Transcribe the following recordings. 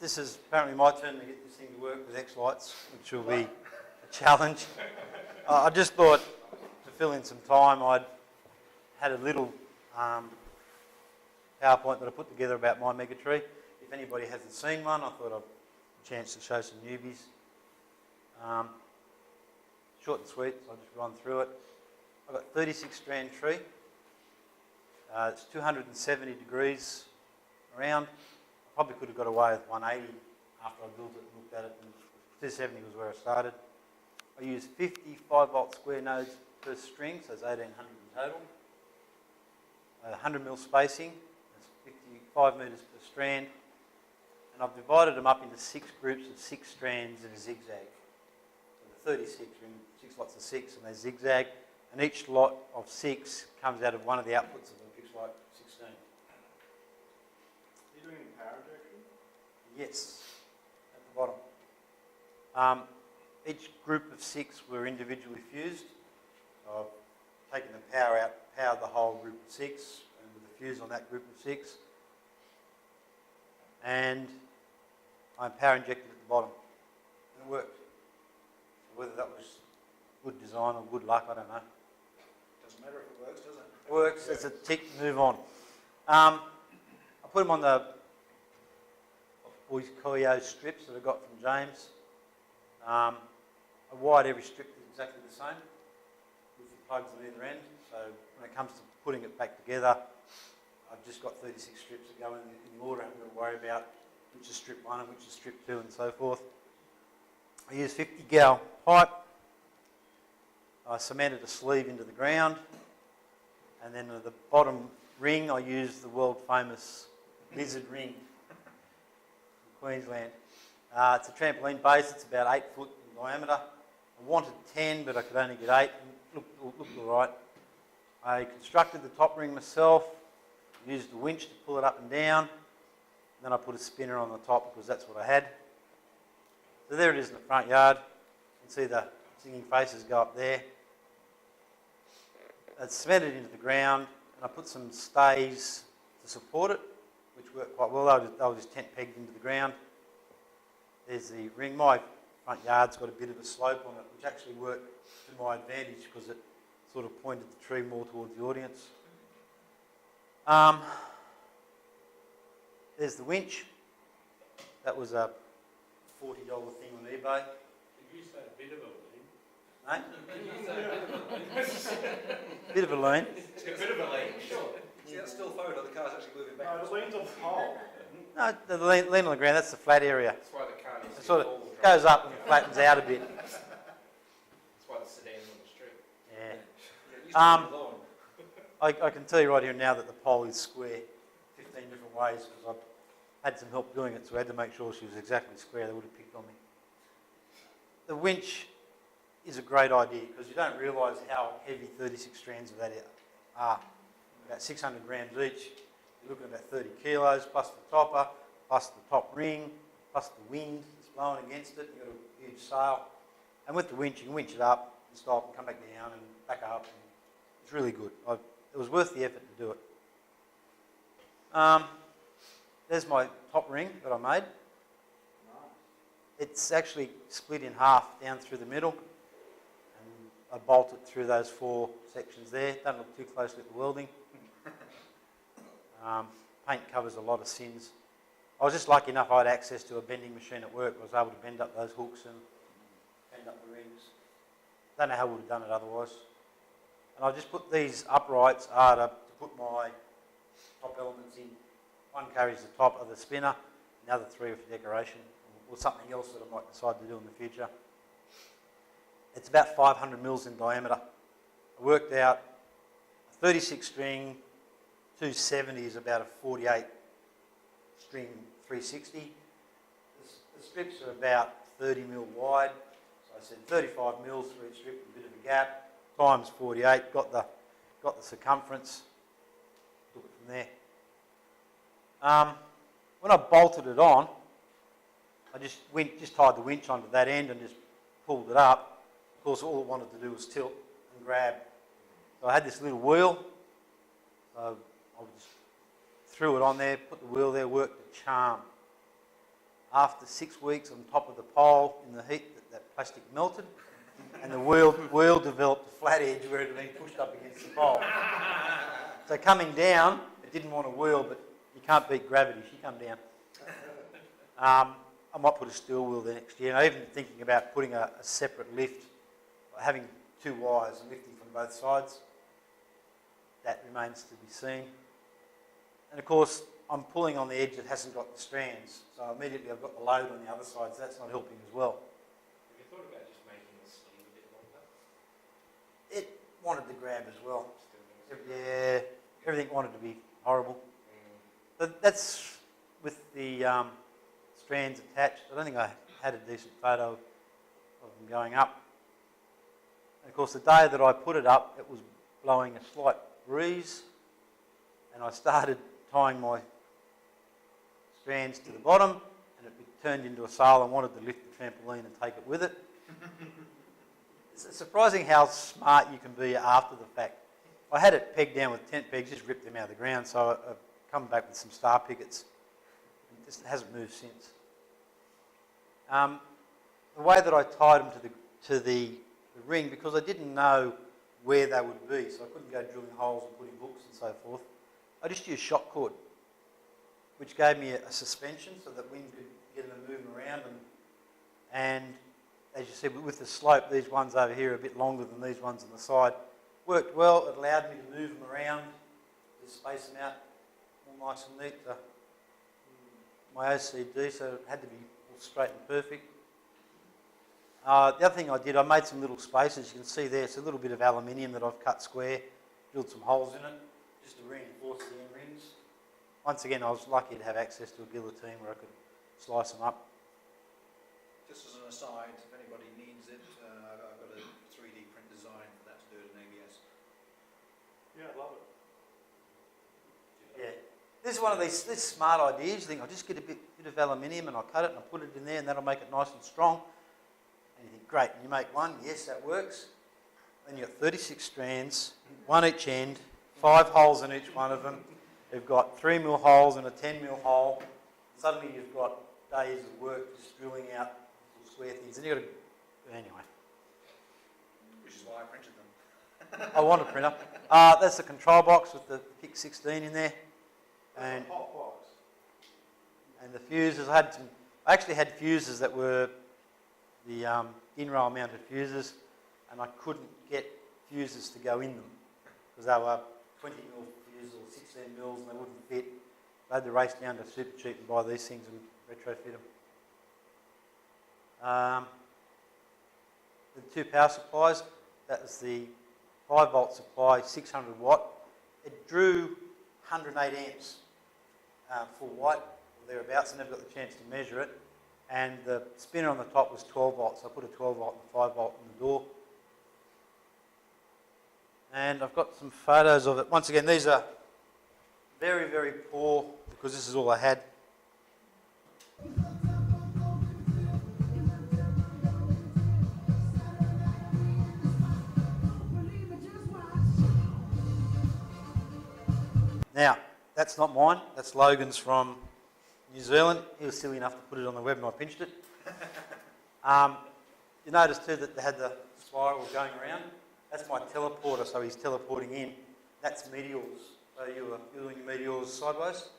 This is apparently my turn to get this thing to work with xLights, which will be a challenge. I just thought to fill in some time, I'd had a little PowerPoint that I put together about my megatree. If anybody hasn't seen one, I thought I'd have a chance to show some newbies. Short and sweet, so I'll just run through it. I've got 36 strand tree. It's 270 degrees around. I probably could have got away with 180 after I built it and looked at it, and 270 was where I started. I use 55 volt square nodes per string, so it's 1800 in total. 100 mil spacing, that's 55 metres per strand. And I've divided them up into 6 groups of 6 strands in a zigzag. So the 36 are in 6 lots of 6 and they zigzag, and each lot of 6 comes out of one of the outputs of the xLight 16. Are you doing any power direction? Yes, at the bottom. Each group of 6 were individually fused. So I've taken the power out, powered the whole group of 6, and with the fuse on that group of 6. And I power injected at the bottom, and it worked. So whether that was good design or good luck, I don't know. Doesn't matter if it works, does it? It works, it's a tick, move on. I put them on the boys' Coyo strips that I got from James. I wired every strip exactly the same with the plugs on either end. So when it comes to putting it back together, I've just got 36 strips that go in the order. I haven't got to worry about which is strip 1 and which is strip 2 and so forth. I use 50 gal pipe. I cemented a sleeve into the ground, and then at the bottom ring I used the world famous lizard ring from Queensland. It's a trampoline base, it's about 8 foot in diameter. I wanted 10 but I could only get 8, and looked alright. I constructed the top ring myself, used the winch to pull it up and down, and then I put a spinner on the top because that's what I had. So there it is in the front yard. You can see the singing faces go up there. It's cemented into the ground, and I put some stays to support it, which worked quite well. They were just tent pegged into the ground. There's the ring. My front yard's got a bit of a slope on it, which actually worked to my advantage because it sort of pointed the tree more towards the audience. There's the winch. That was a $40 thing on eBay. Did you say a bit of a lean? No? Did you say a bit of a lean? Bit of a lean. It's a bit of a lean, sure. See that still photo, the car's actually moving back. No, it leans on the pole. No, the lean on the ground, that's the flat area. That's why the car needs It to sort of fall. goes up and flattens out a bit. That's why the sedan's on the street. Yeah. Yeah, it used to be long. I can tell you right here now that the pole is square 15 different ways because I've had some help doing it, so I had to make sure she was exactly square. They would have picked on me. The winch is a great idea because you don't realise how heavy 36 strands of that are. About 600 grams each. You're looking at about 30 kilos, plus the topper, plus the top ring, plus the wind that's blowing against it. You've got a huge sail. And with the winch, you can winch it up and stop and come back down and back up. And it's really good. It was worth the effort to do it. There's my top ring that I made. It's actually split in half down through the middle. And I bolted through those 4 sections there. Don't look too closely at the welding. Paint covers a lot of sins. I was just lucky enough I had access to a bending machine at work. I was able to bend up those hooks and bend up the rings. Don't know how I would have done it otherwise. And I just put these uprights to put my top elements in. One carries the top of the spinner, the other 3 are for decoration, or something else that I might decide to do in the future. It's about 500 mils in diameter. I worked out a 36 string 270 is about a 48 string 360. The strips are about 30 mil wide, so I said 35 mils for each strip, a bit of a gap, times 48, got the circumference, took it from there. When I bolted it on, I just tied the winch onto that end and just pulled it up. Of course, all it wanted to do was tilt and grab. So I had this little wheel. So I just threw it on there, put the wheel there, worked a charm. after 6 weeks on top of the pole in the heat, that plastic melted, and the wheel developed a flat edge where it had been pushed up against the pole. So coming down, it didn't want to wheel, but you can't beat gravity. She come down. I might put a steel wheel there next year. I'm even thinking about putting a separate lift, having 2 wires and lifting from both sides. That remains to be seen. And of course, I'm pulling on the edge that hasn't got the strands, so immediately I've got the load on the other side, so that's not helping as well. Have you thought about just making the sleeve a bit longer? It wanted to grab as well. Yeah, everything wanted to be horrible. But that's with the strands attached. I don't think I had a decent photo of them going up. And of course, the day that I put it up, it was blowing a slight breeze, and I started tying my strands to the bottom, and it turned into a sail and wanted to lift the trampoline and take it with it. It's surprising how smart you can be after the fact. I had it pegged down with tent pegs, just ripped them out of the ground, so I've come back with some star pickets. It just hasn't moved since. The way that I tied them to the ring, because I didn't know where they would be, so I couldn't go drilling holes and putting hooks and so forth, I just used shock cord, which gave me a suspension so that wind could get them moving around. And as you said, with the slope, these ones over here are a bit longer than these ones on the side. Worked well. It allowed me to move them around, to space them out all nice and neat. My OCD, so it had to be all straight and perfect. The other thing I did, I made some little spaces. You can see there, it's a little bit of aluminium that I've cut square, drilled some holes in it, just to reinforce the end rings. Once again, I was lucky to have access to a guillotine where I could slice them up. Just as an aside, if anybody needs it, I've got a 3D print design for that to do it in ABS. Yeah, I love it. Yeah. This is one of these smart ideas. You think, I'll just get a bit of aluminium and I'll cut it and I'll put it in there and that'll make it nice and strong. And you think, great, and you make one, yes, that works. Then you've got 36 strands, one each end, 5 holes in each one of them. You've got 3mm holes and a 10mm hole. Suddenly you've got days of work just drilling out little square things. And you've got to, anyway. Which is why I printed them. I want a printer. That's the control box with the PIC 16 in there. And Hot box. And the fuses, I actually had fuses that were the in-rail mounted fuses, and I couldn't get fuses to go in them because they were 20mm fuses or 16mm and they wouldn't fit. I had to race down to Supercheap and buy these things and retrofit them. The 2 power supplies, that was the 5-volt supply, 600 watt. It drew 108 amps full white, or thereabouts. I never got the chance to measure it. And the spinner on the top was 12 volts. So I put a 12 volt and a 5 volt in the door. And I've got some photos of it. Once again, these are very, very poor because this is all I had. Now, that's not mine. That's Logan's from New Zealand. He was silly enough to put it on the web and I pinched it. You notice too that they had the spiral going around. That's my teleporter, so he's teleporting in. That's meteors. So you're doing your meteors sideways.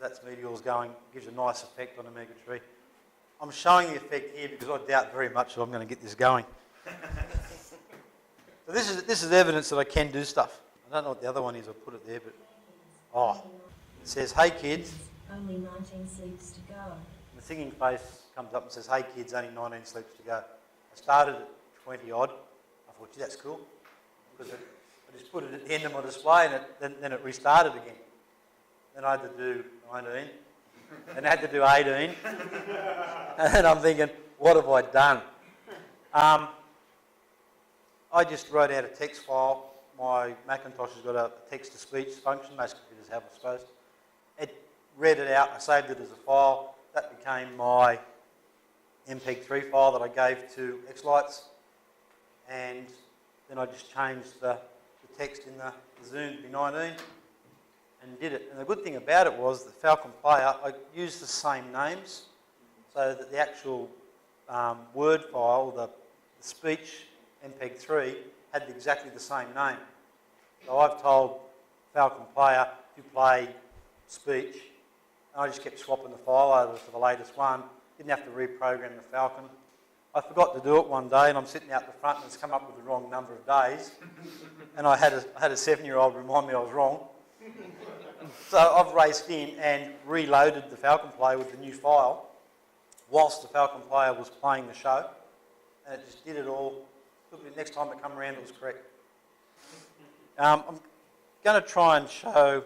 That's meteors going, gives a nice effect on a mega tree. I'm showing the effect here because I doubt very much that I'm going to get this going. So this is evidence that I can do stuff. I don't know what the other one is, I put it there, but it says, "Hey kids." Only 19 sleeps to go. The singing face comes up and says, "Hey kids, only 19 sleeps to go." I started at 20 odd. I thought, gee, that's cool. Because I just put it at the end of my display and then it restarted again. Then I had to do 19. Then I had to do 18. And I'm thinking, what have I done? I just wrote out a text file. My Macintosh has got a text-to-speech function. Most computers have, I suppose. It read it out. I saved it as a file. That became my MPEG-3 file that I gave to xLights. And then I just changed the text in the Zoom to be 19 and did it. And the good thing about it was the Falcon Player, I used the same names so that the actual word file, the speech MPEG-3, had exactly the same name. So I've told Falcon Player to play speech, and I just kept swapping the file over to the latest one. Didn't have to reprogram the Falcon. I forgot to do it one day, and I'm sitting out the front, and it's come up with the wrong number of days. And I had a 7-year-old remind me I was wrong. So I've raced in and reloaded the Falcon Player with the new file, whilst the Falcon Player was playing the show, and it just did it all. Next time it come around, it was correct. I'm going to try and show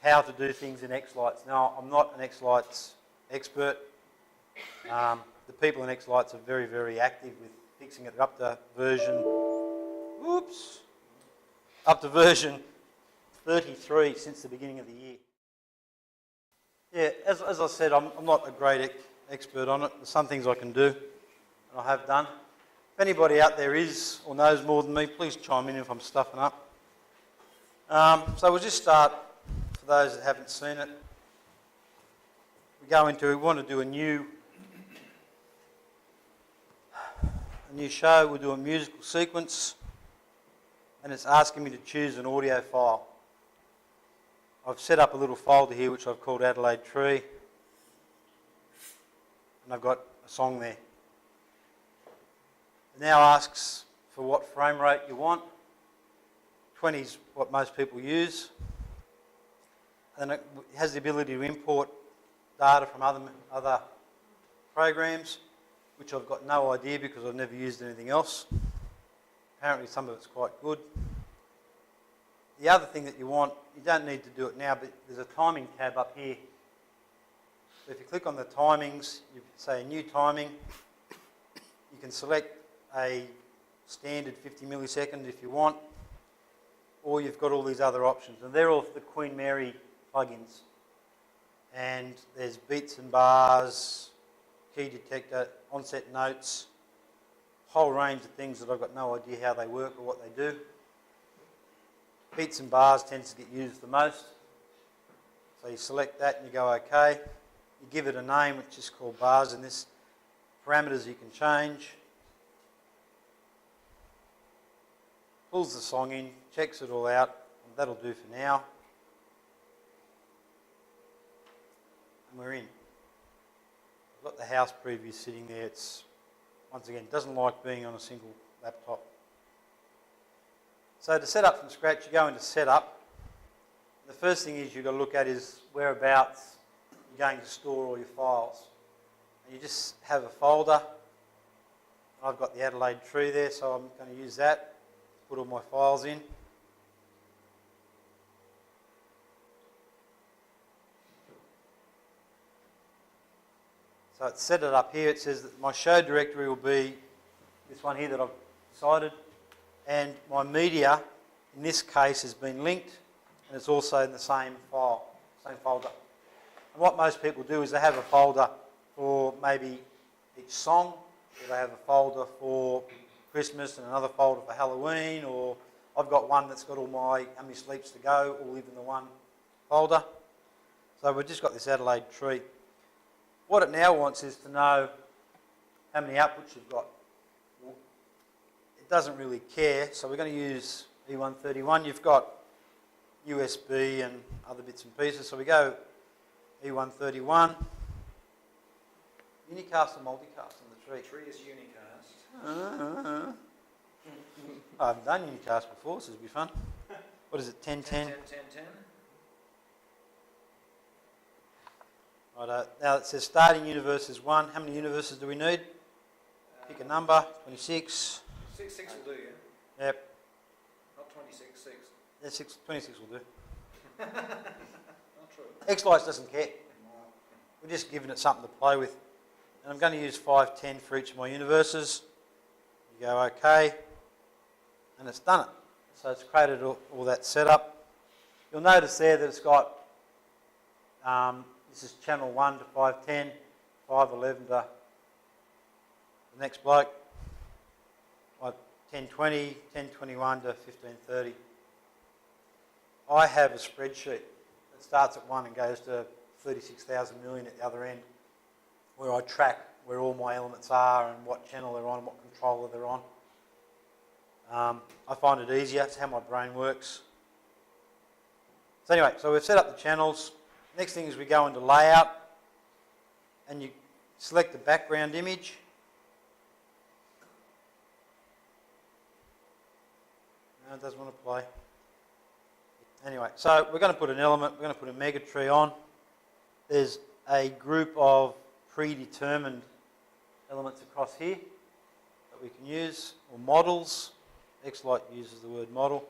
how to do things in xLights. Now, I'm not an xLights expert. The people in xLights are very, very active with fixing it up to version, up to version 33 since the beginning of the year. Yeah, as I said, I'm not a great expert on it. There's some things I can do, and I have done. If anybody out there is or knows more than me, please chime in if I'm stuffing up. So we'll just start, for those that haven't seen it. We want to do a new show. We'll do a musical sequence, and it's asking me to choose an audio file. I've set up a little folder here which I've called Adelaide Tree, and I've got a song there. It now asks for what frame rate you want. 20 is what most people use. And it has the ability to import data from other programs, which I've got no idea because I've never used anything else. Apparently some of it's quite good. The other thing that you want, you don't need to do it now, but there's a timing tab up here. So if you click on the timings, you say new timing, you can select a standard 50 millisecond if you want, or you've got all these other options, and they're all the Queen Mary plugins. And there's beats and bars, key detector, onset notes, whole range of things that I've got no idea how they work or what they do. Beats and bars tends to get used the most. So you select that and you go OK. You give it a name which is called bars, and this parameters you can change. Pulls the song in, checks it all out, and that'll do for now. And we're in. I've got the house preview sitting there. It's, once again, doesn't like being on a single laptop. So to set up from scratch, you go into setup. The first thing you've got to look at is whereabouts you're going to store all your files. And you just have a folder. I've got the Adelaide tree there, so I'm going to use that. Put all my files in. So it's set it up here. It says that my show directory will be this one here that I've decided, and my media in this case has been linked, and it's also in the same file, same folder. And what most people do is they have a folder for maybe each song, or they have a folder for Christmas and another folder for Halloween, or I've got one that's got all my how many sleeps to go all live in the one folder. So we've just got this Adelaide tree. What it now wants is to know how many outputs you've got. It doesn't really care, so we're going to use E131. You've got USB and other bits and pieces, so we go E131. Unicast or multicast on the tree? Tree is unicast. I haven't done unicast before, so this will be fun. What is it, 1010? 10. Right, now it says starting universe is 1. How many universes do we need? Pick a number, 26. 6 will do, yeah? Yep. Not 26, 6. Yeah, 26 will do. Not true. xLights doesn't care. We're just giving it something to play with. And I'm going to use 510 for each of my universes. You go OK, and it's done it. So it's created all that setup. You'll notice there that it's got, this is channel 1 to 510, 511 to the next bloke, like 1020, 1021 to 1530. I have a spreadsheet that starts at 1 and goes to 36,000 million at the other end. where I track where all my elements are and what channel they're on, what controller they're on. I find it easier. It's how my brain works. So anyway, so we've set up the channels. Next thing is we go into layout and you select the background image. No, it doesn't want to play. Anyway, so we're going to put an element, we're going to put a mega tree on. There's a group of predetermined elements across here that we can use, or models. xLight uses the word model.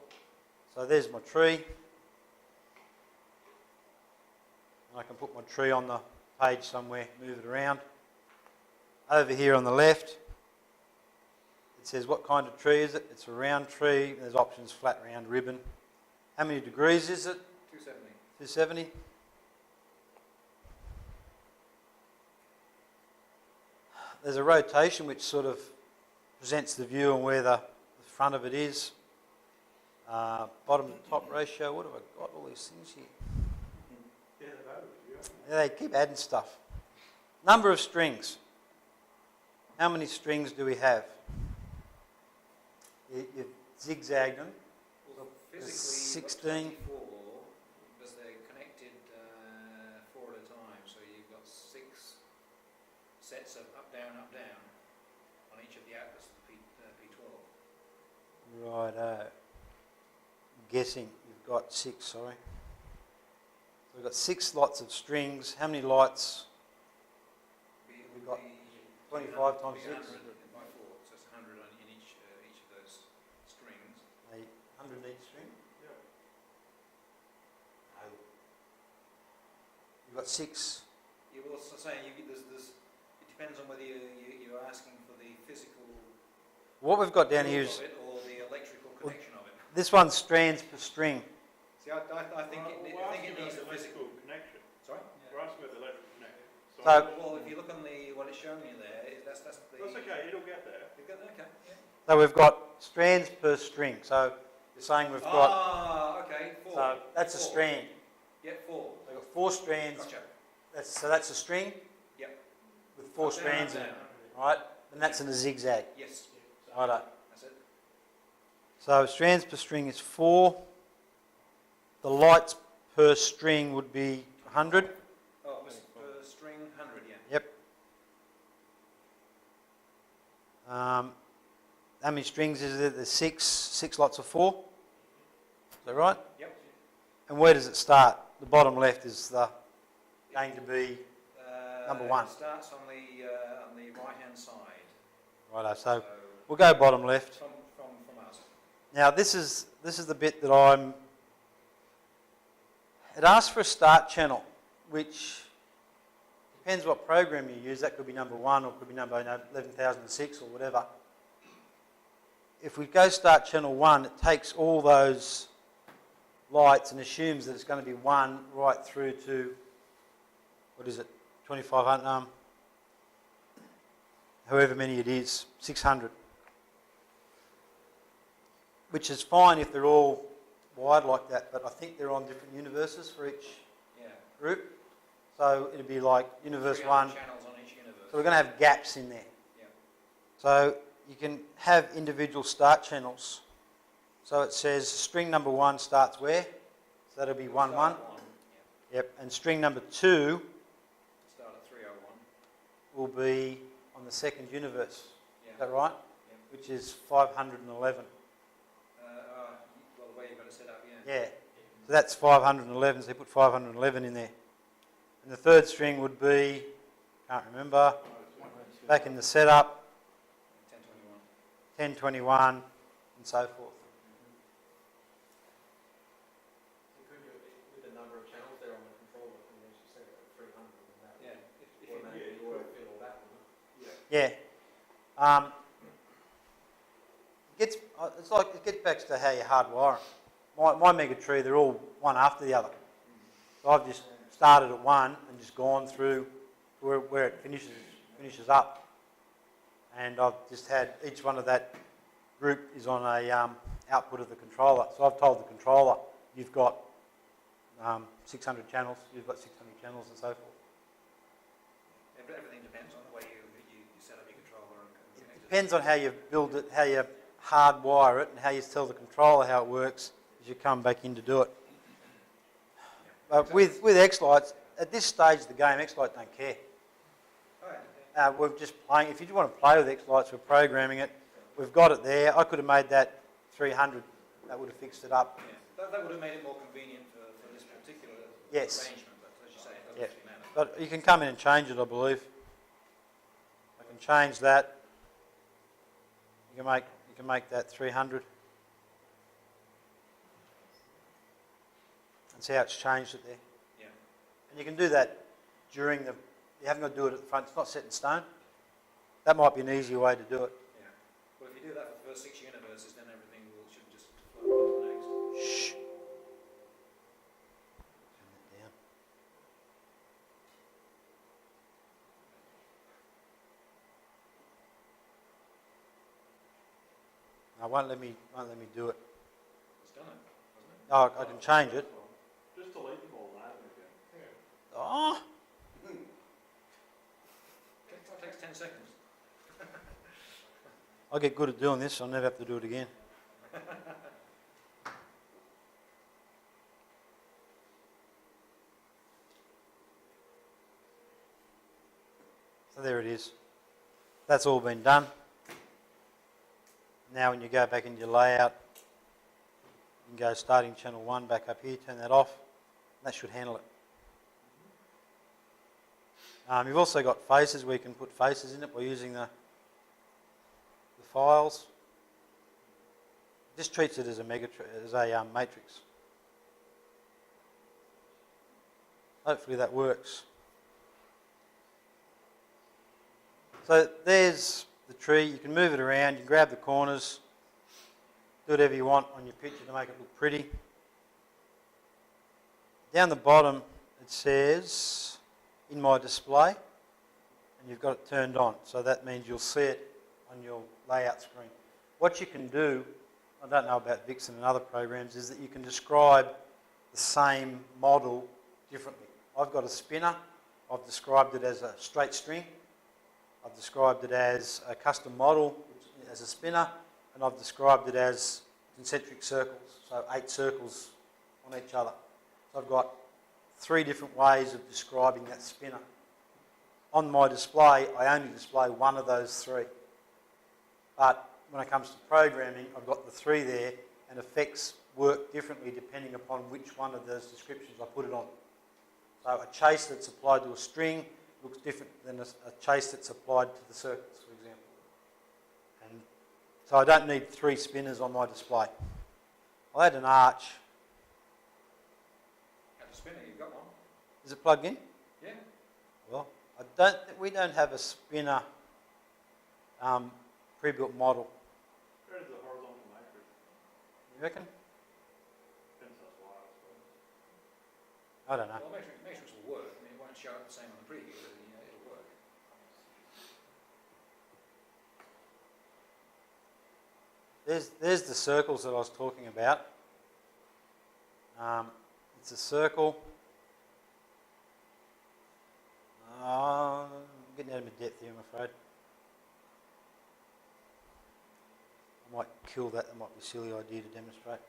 So there's my tree. And I can put my tree on the page somewhere, move it around. Over here on the left, it says what kind of tree is it. It's a round tree. There's options, flat, round, ribbon. How many degrees is it? 270. 270. There's a rotation which sort of presents the view on where the front of it is. Bottom to top ratio. What have I got? All these things here. Yeah, they keep adding stuff. Number of strings. How many strings do we have? You've zigzagged them. Well, physically, 16. 24, because they're connected 4 at a time, so you've got 6 sets of up, down, on each of the outlets of the P12. Righto. I'm guessing you've got 6, sorry. So we've got 6 lots of strings. How many lights? We've got 25 times 6. By 4, so it's 100 in each of those strings. 100 in each string? Yeah. No. You've got 6. You were also saying it depends on whether you're asking for the physical What we've got down here of is, it or the electrical connection of it. this one's strands per string. See, I think it needs a physical connection. Sorry? We're asking about the electrical connection. So- Well, if you look on what it's showing you there, that's the... That's okay, it'll get there. Okay, yeah. So we've got strands per string. So you're saying we've got, Okay, 4. so that's a 4. strand. Yeah, 4. We've got 4 strands. Gotcha. So that's a string Yep. with 4 Up, down, strands in up, it, down. right? And that's in a zigzag. Yes, Righto. that's it. So strands per string is 4. The lights per string would be 100. Oh, per string 100, yeah. Yep. How many strings is there? There's 6. 6 lots of 4. Is that right? Yep. And where does it start? The bottom left is going to be number 1. It starts on the right-hand side. Righto. So we'll go bottom left. From us. Now this is the bit that it asks for a start channel, which depends what program you use. That could be number 1 or it could be number 11,006 or whatever. If we go start channel 1, it takes all those lights and assumes that it's going to be 1 right through to, what is it, 2,500, however many it is, 600. Which is fine if they're all wide like that, but I think they're on different universes for each group. So it'd be like universe 1. Channels on each universe. So we're going to have gaps in there. Yeah. So you can have individual start channels. So it says string number 1 starts where? So that'll be 1, 1. Yep. And string number 2 Start at 301. will be on the second universe. Yeah. Is that right? Yeah. Which is 511. Well, the way you've got it set up, yeah. Yeah. So that's 511. So you put 511 in there. And the third string would be, can't remember, back in the setup, 1021. 1021, and so forth. With the number of channels there on the controller, and as you said, 300 and that. Yeah. If you Automatically auto-fill all that, wouldn't it? Yeah. It gets back to how you hardwire them. My mega tree, they're all one after the other. So I've just started at 1 and just gone through to where it finishes up. And I've just had each one of that group is on a output of the controller. So I've told the controller, you've got 600 channels, you've got 600 channels and so forth. Everything depends on how you build it, how you hardwire it, and how you tell the controller how it works as you come back in to do it. But with xLights, at this stage of the game, xLight don't care. We're just playing. If you want to play with xLights, we're programming it. We've got it there. I could have made that 300. That would have fixed it up. Yeah. That would have made it more convenient for this particular Yes. arrangement, but as you say, it doesn't Yeah. actually matter. But you can come in and change it, I believe. I can change that. You can make that 300. And see how it's changed it there. Yeah. And you can do that during the. You haven't got to do it at the front. It's not set in stone. That might be an easier way to do it. Yeah. Well, if you do that for the first 6 universes, then everything should just flow on to the next. Shh. Turn that down. No, it won't let me do it. It's done it, hasn't it? Oh, I can change it. Just delete the whole lab again. Oh, That takes 10 seconds. I'll get good at doing this. I'll never have to do it again. So there it is. That's all been done. Now when you go back into your layout, you can go starting channel 1 back up here, turn that off. That should handle it. You've also got faces where you can put faces in it by using the files. This treats it as a matrix. Hopefully that works. So there's the tree. You can move it around. You can grab the corners. Do whatever you want on your picture to make it look pretty. Down the bottom it says in my display, and you've got it turned on. So that means you'll see it on your layout screen. What you can do, I don't know about Vixen and other programs, is that you can describe the same model differently. I've got a spinner. I've described it as a straight string. I've described it as a custom model, as a spinner, and I've described it as concentric circles, so 8 circles on each other. So I've got 3 different ways of describing that spinner. On my display, I only display one of those 3. But when it comes to programming, I've got the 3 there, and effects work differently depending upon which one of those descriptions I put it on. So a chase that's applied to a string looks different than a chase that's applied to the circles, for example. And so I don't need 3 spinners on my display. I'll add an arch. Have a spinner, you've got one. Is it plugged in? Yeah. Well, we don't have a spinner pre-built model. Where's the horizontal matrix? You reckon? Depends how wide, I suppose. I don't know. Well, matrix will work. I mean, it won't show up the same on the preview, but it'll work. There's the circles that I was talking about. It's a circle. I'm getting out of my depth here, I'm afraid. I might kill that. That might be a silly idea to demonstrate.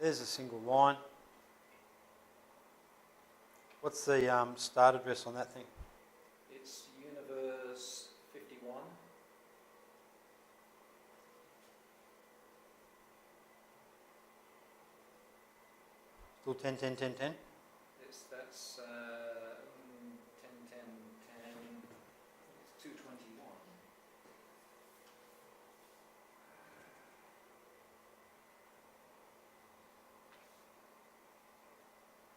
There's a single line. What's the start address on that thing? It's universe 51. Still 10, 10, 10, 10? That's 10, 10, 10. It's 221.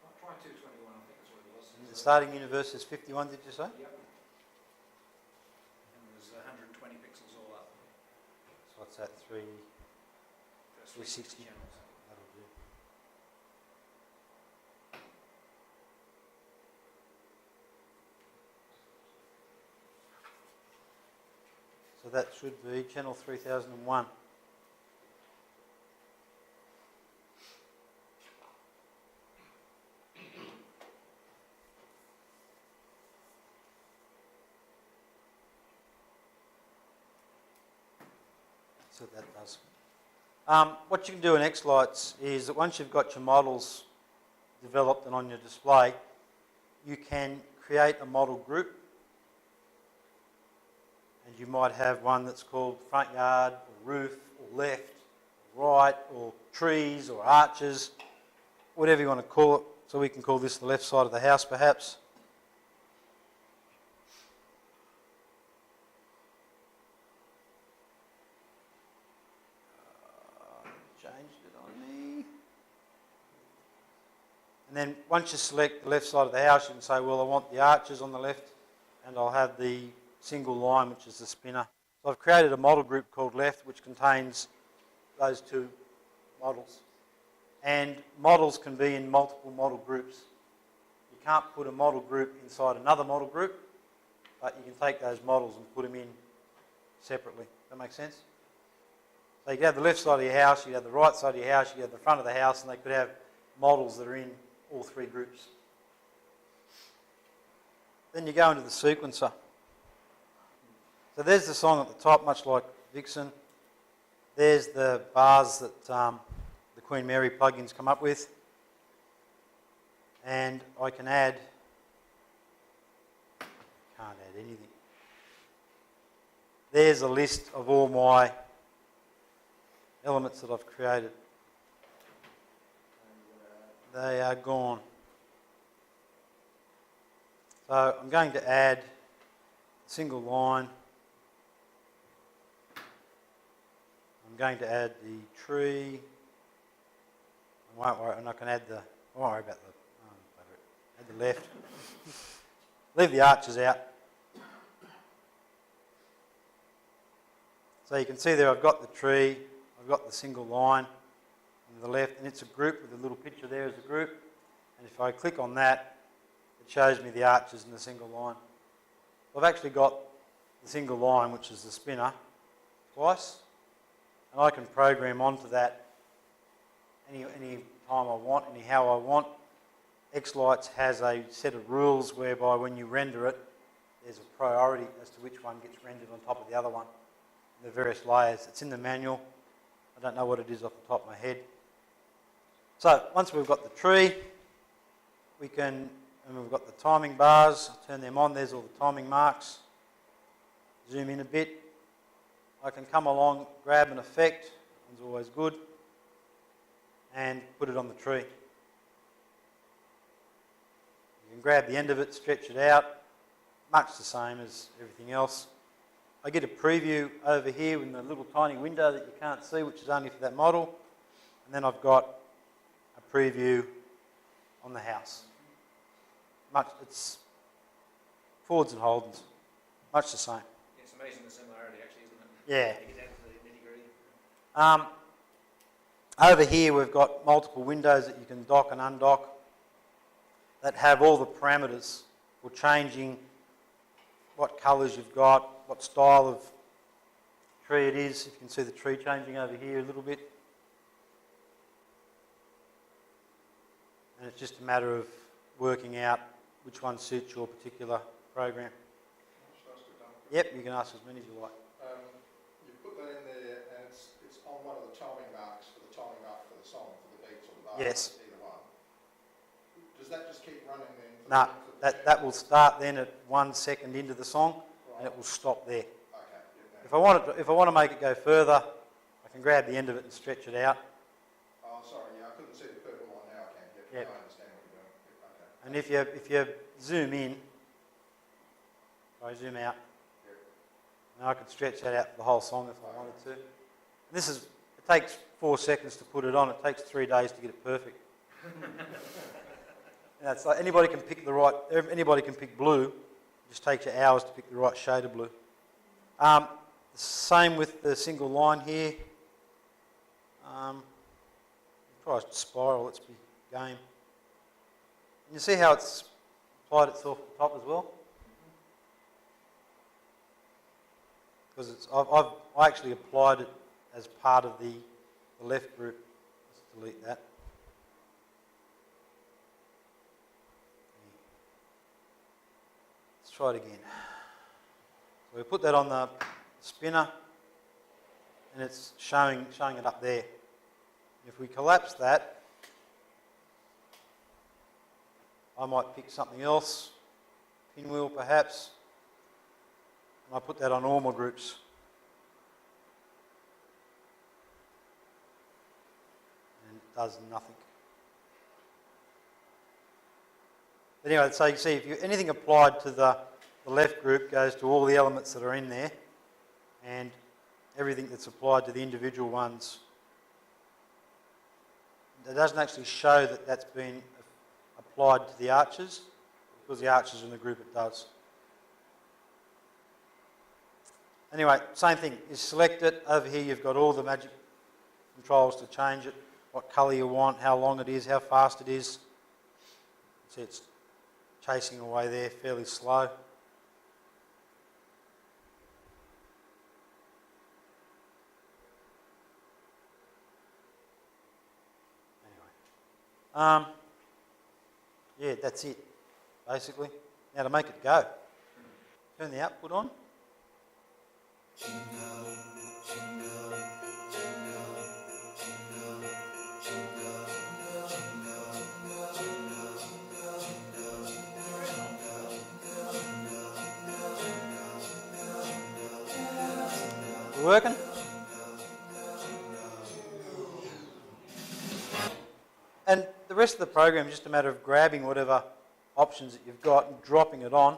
I'll try 221, I think that's what it was. The starting universe is 51, did you say? Yep. And there's 120 pixels all up. So what's that, 3? There's 360. channels. That'll do. So that should be channel 3001. See what that does. What you can do in xLights is that once you've got your models developed and on your display, you can create a model group, and you might have one that's called front yard or roof or left or right or trees or arches, whatever you want to call it. So we can call this the left side of the house perhaps. Changed it on me. And then once you select the left side of the house, you can say, well, I want the arches on the left, and I'll have the single line, which is the spinner. So I've created a model group called left, which contains those two models. And models can be in multiple model groups. You can't put a model group inside another model group, but you can take those models and put them in separately. Does that make sense? So you could have the left side of your house, you could have the right side of your house, you could have the front of the house, and they could have models that are in all three groups. Then you go into the sequencer. So there's the song at the top, much like Vixen. There's the bars that the Queen Mary plugins come up with. And I can add, can't add anything. There's a list of all my elements that I've created. They are gone. So I'm going to add a single line. I'm going to add the tree. I won't worry, and I can add the, I won't worry about the, add the left. Leave the arches out. So you can see there I've got the tree, I've got the single line on the left, and it's a group with a little picture there as a group. And if I click on that, it shows me the arches and the single line. I've actually got the single line, which is the spinner, twice, and I can program onto that any time I want, anyhow I want. xLights has a set of rules whereby when you render it, there's a priority as to which one gets rendered on top of the other one. The various layers. It's in the manual. I don't know what it is off the top of my head. So once we've got the tree, we can, and we've got the timing bars, turn them on, there's all the timing marks. Zoom in a bit. I can come along, grab an effect, one's always good, and put it on the tree. You can grab the end of it, stretch it out, much the same as everything else. I get a preview over here in the little tiny window that you can't see, which is only for that model. And then I've got a preview on the house. It's Fords and Holdens, much the same. It's amazing the similarity actually, isn't it? Yeah. You get down to the nitty-gritty. Over here we've got multiple windows that you can dock and undock that have all the parameters for changing what colours you've got, what style of tree it is. You can see the tree changing over here a little bit. And it's just a matter of working out which one suits your particular program. Yep, you can ask as many as you like. You put that in there and it's on one of the timing marks for the timing mark for the song, for the beats or the bars, Yes. either one. Does that just keep running then? No, that will start then at 1 second into the song, and it will stop there. Okay. Yeah, If I want to make it go further, I can grab the end of it and stretch it out. oh, sorry, yeah, I couldn't see the purple line now, I can. Yep. I understand what you're doing. Okay. And if you zoom in, I zoom out, Yep. and I could stretch that out for the whole song if I wanted to. And it takes 4 seconds to put it on. It takes 3 days to get it perfect. It's like anybody can pick blue. It just takes you hours to pick the right shade of blue. Same with the single line here. Try a spiral. Let's be game. And you see how it's applied itself at the top as well. Because I actually applied it as part of the left group. Let's delete that. Let's try it again. So we put that on the spinner. and it's showing it up there. If we collapse that, I might pick something else, pinwheel perhaps, and I put that on all my groups. And it does nothing. But anyway, so you can see if anything applied to the left group goes to all the elements that are in there, and everything that's applied to the individual ones, it doesn't actually show that that's been applied to the arches, because the arches are in the group it does. Anyway, same thing, you select it, over here you've got all the magic controls to change it, what colour you want, how long it is, how fast it is. See, it's chasing away there fairly slow. Yeah, that's it, basically. Now to make it go, turn the output on. We're working? And the rest of the program is just a matter of grabbing whatever options that you've got and dropping it on.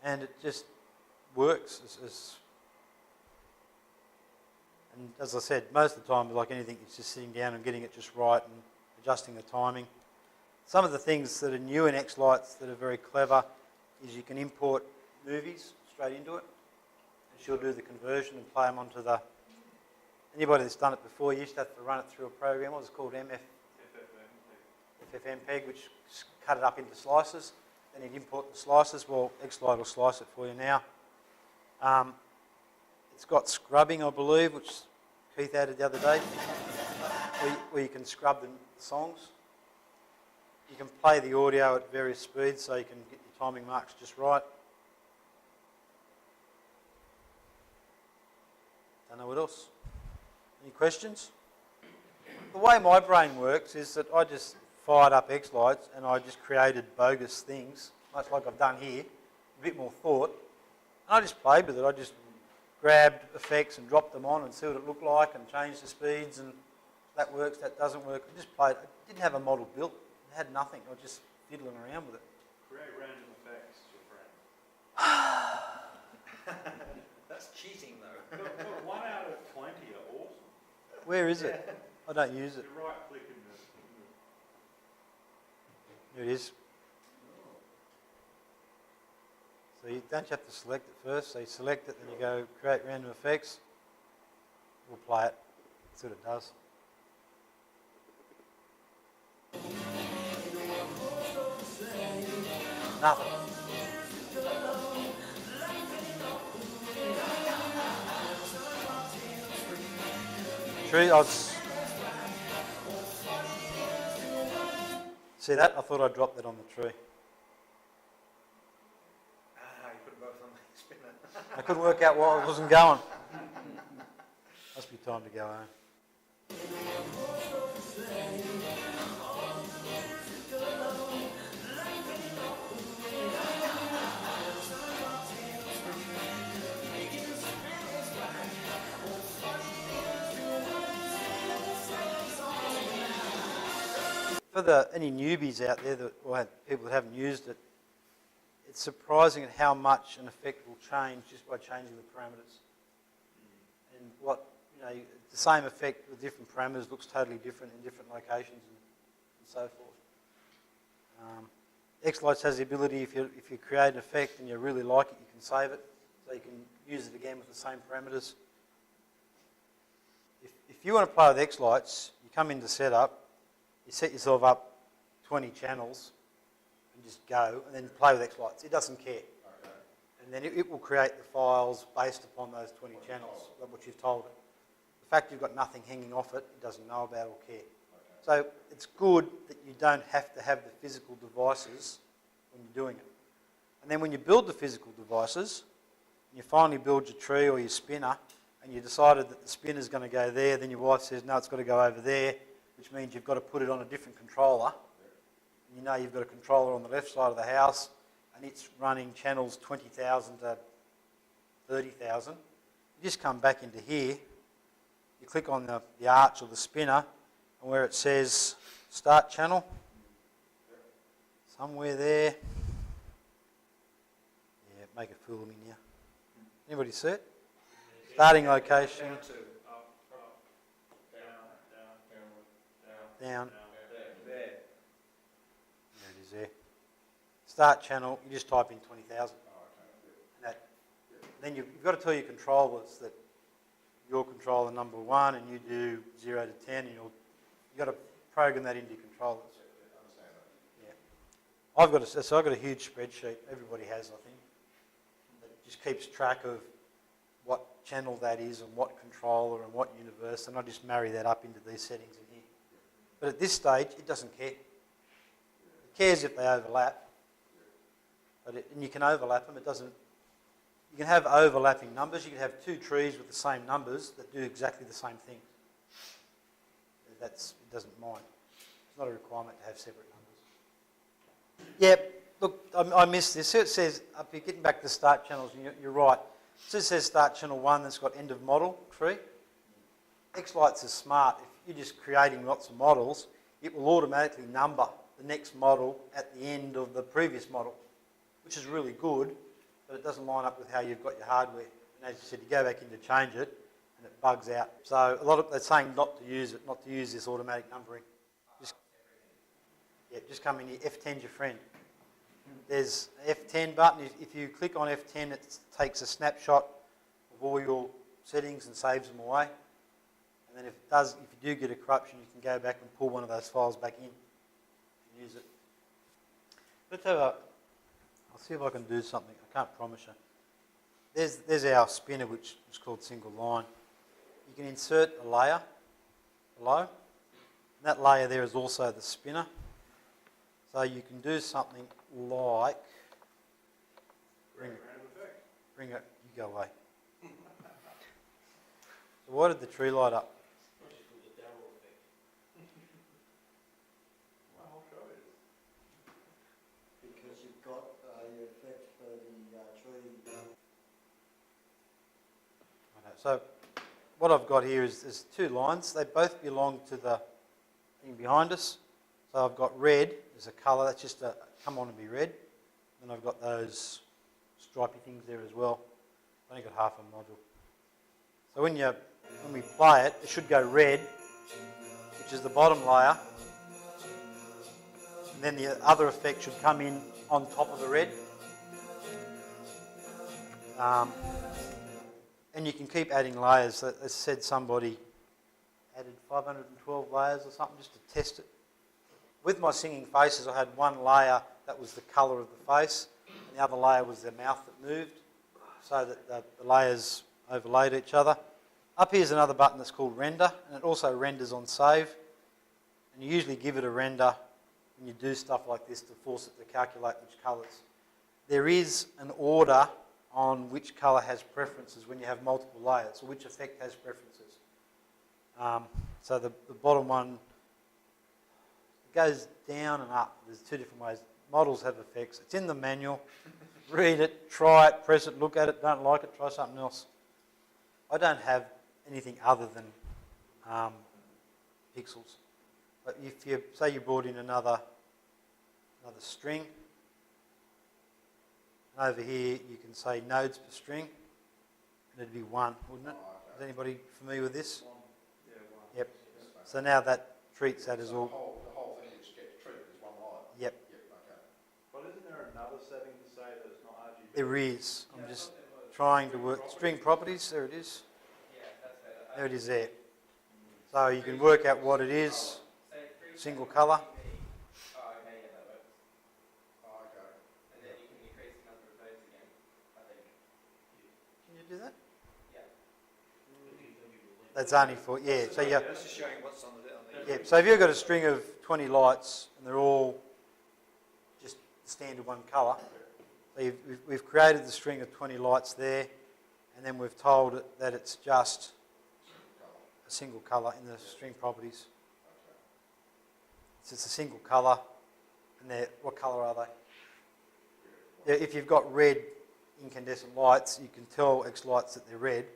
And it just works. And as I said, most of the time, like anything, it's just sitting down and getting it just right and adjusting the timing. Some of the things that are new in xLights that are very clever is you can import movies straight into it. She'll do the conversion and play them onto the... Anybody that's done it before, you used to have to run it through a program. What was it called? FFmpeg, which cut it up into slices. Then you'd import the slices. Well, xLight will slice it for you now. It's got scrubbing, I believe, which Keith added the other day, where you can scrub the songs. You can play the audio at various speeds so you can get your timing marks just right. Don't know what else. Any questions? The way my brain works is that I just fired up xLights and I just created bogus things, much like I've done here, a bit more thought. And I just played with it. I just grabbed effects and dropped them on and see what it looked like and changed the speeds, and that works, that doesn't work. I just played. I didn't have a model built. It had nothing. I was just fiddling around with it. Create random effects, your friend. That's cheating though. Look, 1 out of 20 are awesome. Where is it? I don't use it. You right click in Here it is. So you don't have to select it first. So you select it, then you go create random effects. We'll play it. See what it does. Nothing. Tree, see that? I thought I dropped that on the tree. You put both on the spinner. I couldn't work out why it wasn't going. Must be time to go home. For any newbies out there or people that haven't used it, it's surprising at how much an effect will change just by changing the parameters. And the same effect with different parameters looks totally different in different locations and so forth. xLights has the ability, if you create an effect and you really like it, you can save it, so you can use it again with the same parameters. If you want to play with xLights, you come into setup, you set yourself up 20 channels and just go, and then play with xLights. It doesn't care. Okay. And then it will create the files based upon those 20 channels, what you've told it. The fact you've got nothing hanging off it, it doesn't know about or care. Okay. So it's good that you don't have to have the physical devices when you're doing it. And then when you build the physical devices, and you finally build your tree or your spinner, and you decided that the spinner's going to go there, then your wife says, no, it's got to go over there, which means you've got to put it on a different controller. And you know you've got a controller on the left side of the house, and it's running channels 20,000 to 30,000. You just come back into here, you click on the arch or the spinner, and where it says start channel, somewhere there, yeah, make a fool of me now. Anybody see it? Starting location, Down to down, there. there it is there. Start channel, you just type in 20,000. Then you've got to tell your controllers that you're controller number 1 and you do 0 to 10, and you've got to program that into your controllers. Yeah. I've got a huge spreadsheet, everybody has I think, that just keeps track of what channel that is and what controller and what universe, and I just marry that up into these settings in here. But at this stage, it doesn't care. It cares if they overlap, and you can overlap them. It doesn't. You can have overlapping numbers. You can have 2 trees with the same numbers that do exactly the same thing. It doesn't mind. It's not a requirement to have separate numbers. Yeah, look, I missed this. It says, up here, getting back to start channels, and you're right. So it says start channel 1 that's got end of model tree. xLights is smart. If you're just creating lots of models, it will automatically number the next model at the end of the previous model, which is really good, but it doesn't line up with how you've got your hardware. And as you said, you go back in to change it, and it bugs out. So they're saying not to use it, not to use this automatic numbering. Just come in here. F10's your friend. There's an F10 button. If you click on F10, it takes a snapshot of all your settings and saves them away. And then if you do get a corruption, you can go back and pull one of those files back in and use it. I'll see if I can do something. I can't promise you. There's our spinner, which is called single line. You can insert a layer below. And that layer there is also the spinner. So you can do something like bring it. You go away. So why did the tree light up? Because you've got your effect for the tree. Okay, so what I've got here is there's 2 lines. They both belong to the thing behind us. So I've got red as a colour. That's just a come on and be red. And I've got those stripy things there as well. I've only got half a module. So when we play it, it should go red, which is the bottom layer. And then the other effect should come in on top of the red. And you can keep adding layers. So as said, somebody added 512 layers or something just to test it. With my singing faces, I had one layer that was the colour of the face, and the other layer was the mouth that moved, so that the layers overlaid each other. Up here is another button that's called render, and it also renders on save. And you usually give it a render when you do stuff like this to force it to calculate which colours. There is an order on which colour has preferences when you have multiple layers, or which effect has preferences. So the bottom one goes down and up. There's 2 different ways. Models have effects. It's in the manual. Read it, try it, press it, look at it. Don't like it, try something else. I don't have anything other than pixels. But if you say you brought in another string, and over here you can say nodes per string, and it'd be 1, wouldn't it? Is anybody familiar with this? Yeah, 1. Yep. So now that treats that as So all. the whole thing is get treated as one line. Yep. Yep, okay. But isn't there another setting to say that it's not RGB? There is. I'm just trying to work string properties. There it is. There it is there. So you can work out what it is. Single colour. Oh, okay. Can you do that? That's only for, yeah. So you, This is showing what's on the yeah. So if you've got a string of 20 lights and they're all just standard one colour, So we've created the string of 20 lights there, and then we've told it that it's just a single colour in the string properties. So it's a single colour, and what colour are they? If you've got red incandescent lights, you can tell xLights that they're red,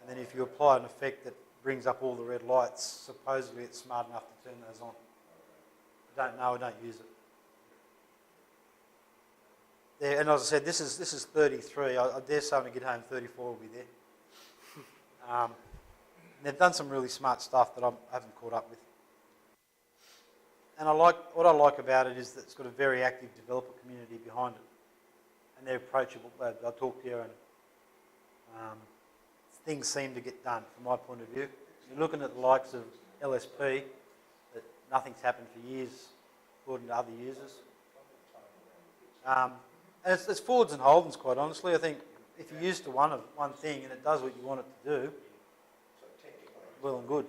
and then if you apply an effect that brings up all the red lights, supposedly it's smart enough to turn those on. I don't know, I don't use it. There, and as I said, this is 33. I dare say when I get home 34 will be there. And they've done some really smart stuff that I haven't caught up with. And what I like about it is that it's got a very active developer community behind it, and they're approachable. I talk to you, and things seem to get done from my point of view. You're looking at the likes of LSP, that nothing's happened for years, according to other users. And it's Fords and Holdens, quite honestly. I think if you're used to one thing and it does what you want it to do, well and good.